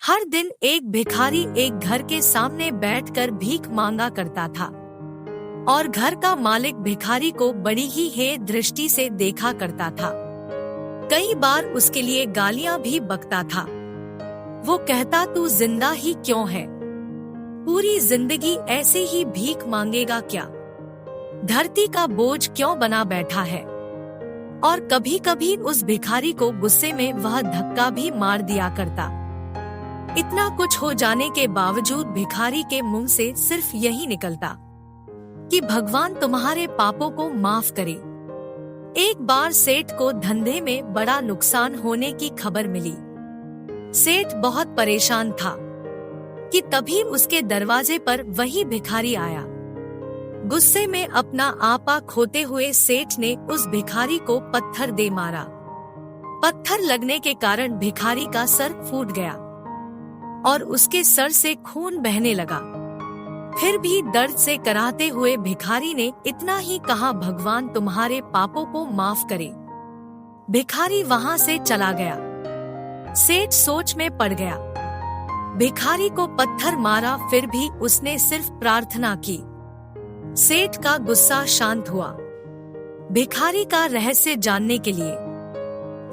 हर दिन एक भिखारी एक घर के सामने बैठकर भीख मांगा करता था और घर का मालिक भिखारी को बड़ी ही हेय दृष्टि से देखा करता था। कई बार उसके लिए गालियां भी बकता था। वो कहता, तू जिंदा ही क्यों है? पूरी जिंदगी ऐसे ही भीख मांगेगा क्या? धरती का बोझ क्यों बना बैठा है? और कभी कभी उस भिखारी को गुस्से में वह धक्का भी मार दिया करता। इतना कुछ हो जाने के बावजूद भिखारी के मुंह से सिर्फ यही निकलता कि भगवान तुम्हारे पापों को माफ करे। एक बार सेठ को धंधे में बड़ा नुकसान होने की खबर मिली। सेठ बहुत परेशान था कि तभी उसके दरवाजे पर वही भिखारी आया। गुस्से में अपना आपा खोते हुए सेठ ने उस भिखारी को पत्थर दे मारा। पत्थर लगने के कारण भिखारी का सर फूट गया और उसके सर से खून बहने लगा। फिर भी दर्द से कराहते हुए भिखारी ने इतना ही कहा, भगवान तुम्हारे पापों को माफ करे। भिखारी वहां से चला गया। सेठ सोच में पड़ गया। भिखारी को पत्थर मारा, फिर भी उसने सिर्फ प्रार्थना की। सेठ का गुस्सा शांत हुआ। भिखारी का रहस्य जानने के लिए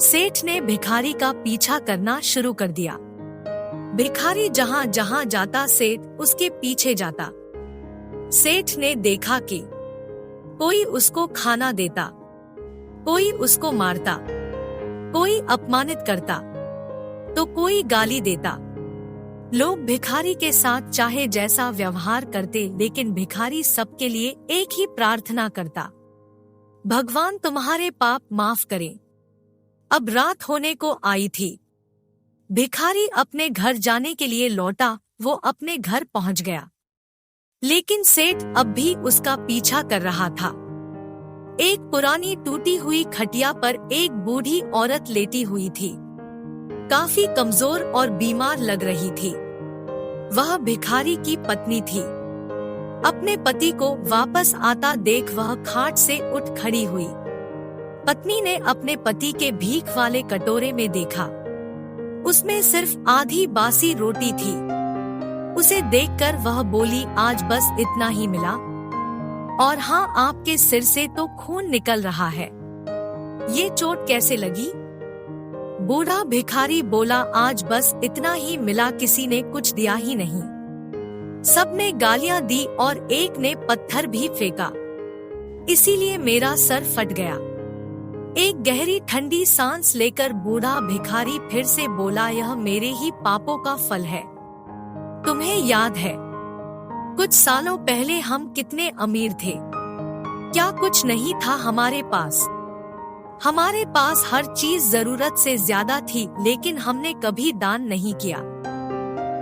सेठ ने भिखारी का पीछा करना शुरू कर दिया। भिखारी जहाँ जहाँ जाता सेठ उसके पीछे जाता। सेठ ने देखा कि कोई उसको खाना देता, कोई उसको मारता, कोई अपमानित करता, तो कोई गाली देता। लोग भिखारी के साथ चाहे जैसा व्यवहार करते, लेकिन भिखारी सबके लिए एक ही प्रार्थना करता, भगवान तुम्हारे पाप माफ करें। अब रात होने को आई थी। भिखारी अपने घर जाने के लिए लौटा। वो अपने घर पहुंच गया, लेकिन सेठ अब भी उसका पीछा कर रहा था। एक पुरानी टूटी हुई खटिया पर एक बूढ़ी औरत लेटी हुई थी। काफी कमजोर और बीमार लग रही थी। वह भिखारी की पत्नी थी। अपने पति को वापस आता देख वह खाट से उठ खड़ी हुई। पत्नी ने अपने पति के भीख वाले कटोरे में देखा। उसमें सिर्फ आधी बासी रोटी थी। उसे देखकर वह बोली, आज बस इतना ही मिला, और हाँ, आपके सिर से तो खून निकल रहा है। ये चोट कैसे लगी? बूढ़ा भिखारी बोला, आज बस इतना ही मिला, किसी ने कुछ दिया ही नहीं। सबने गालियां दी और एक ने पत्थर भी फेंका, इसीलिए मेरा सर फट गया। एक गहरी ठंडी सांस लेकर बूढ़ा भिखारी फिर से बोला, यह मेरे ही पापों का फल है। तुम्हें याद है कुछ सालों पहले हम कितने अमीर थे? क्या कुछ नहीं था हमारे पास? हमारे पास हर चीज जरूरत से ज्यादा थी, लेकिन हमने कभी दान नहीं किया।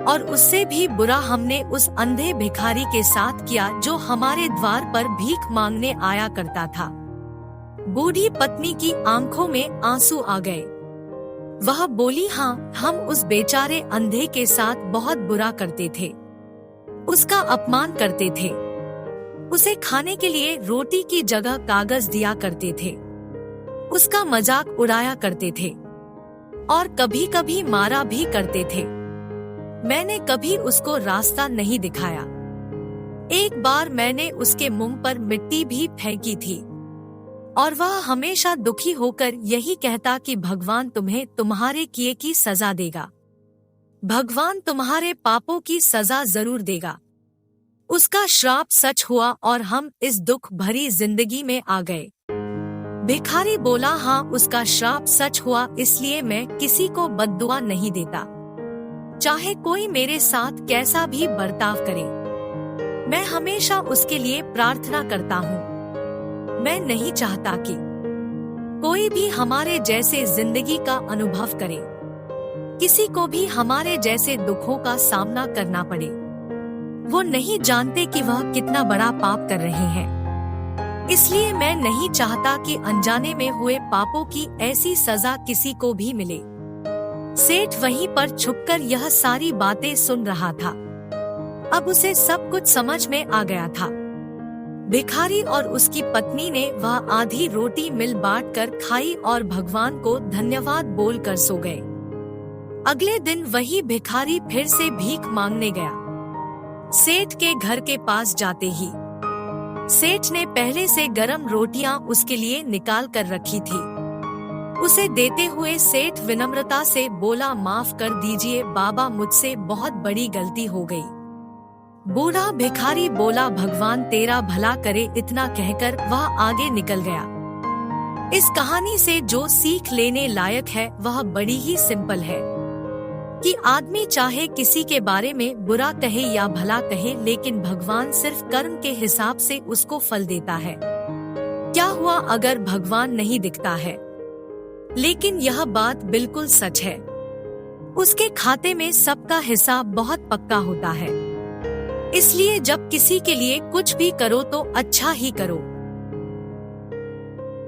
और उससे भी बुरा हमने उस अंधे भिखारी के साथ किया जो हमारे द्वार पर भीख मांगने आया करता था। बूढ़ी पत्नी की आंखों में आंसू आ गए। वह बोली, हाँ, हम उस बेचारे अंधे के साथ बहुत बुरा करते थे। उसका अपमान करते थे। उसे खाने के लिए रोटी की जगह कागज दिया करते थे। उसका मजाक उड़ाया करते थे और कभी कभी मारा भी करते थे। मैंने कभी उसको रास्ता नहीं दिखाया। एक बार मैंने उसके मुंह पर मिट्टी भी फेंकी थी और वह हमेशा दुखी होकर यही कहता कि भगवान तुम्हें तुम्हारे किए की सजा देगा। भगवान तुम्हारे पापों की सजा जरूर देगा। उसका श्राप सच हुआ और हम इस दुख भरी जिंदगी में आ गए। भिखारी बोला, हाँ, उसका श्राप सच हुआ, इसलिए मैं किसी को बद्दुआ नहीं देता। चाहे कोई मेरे साथ कैसा भी बर्ताव करे, मैं हमेशा उसके लिए प्रार्थना करता हूँ। मैं नहीं चाहता कि कोई भी हमारे जैसे जिंदगी का अनुभव करे, किसी को भी हमारे जैसे दुखों का सामना करना पड़े। वो नहीं जानते कि वह कितना बड़ा पाप कर रहे हैं, इसलिए मैं नहीं चाहता कि अनजाने में हुए पापों की ऐसी सजा किसी को भी मिले। सेठ वहीं पर छुपकर यह सारी बातें सुन रहा था। अब उसे सब कुछ समझ में आ गया था। भिखारी और उसकी पत्नी ने वह आधी रोटी मिल बांट कर खाई और भगवान को धन्यवाद बोलकर सो गए। अगले दिन वही भिखारी फिर से भीख मांगने गया। सेठ के घर के पास जाते ही सेठ ने पहले से गरम रोटियां उसके लिए निकाल कर रखी थी। उसे देते हुए सेठ विनम्रता से बोला, माफ कर दीजिए बाबा, मुझसे बहुत बड़ी गलती हो गई। बूढ़ा भिखारी बोला, भगवान तेरा भला करे। इतना कहकर वह आगे निकल गया। इस कहानी से जो सीख लेने लायक है वह बड़ी ही सिंपल है कि आदमी चाहे किसी के बारे में बुरा कहे या भला कहे, लेकिन भगवान सिर्फ कर्म के हिसाब से उसको फल देता है। क्या हुआ अगर भगवान नहीं दिखता है? लेकिन यह बात बिल्कुल सच है, उसके खाते में सबका हिसाब बहुत पक्का होता है। इसलिए जब किसी के लिए कुछ भी करो तो अच्छा ही करो।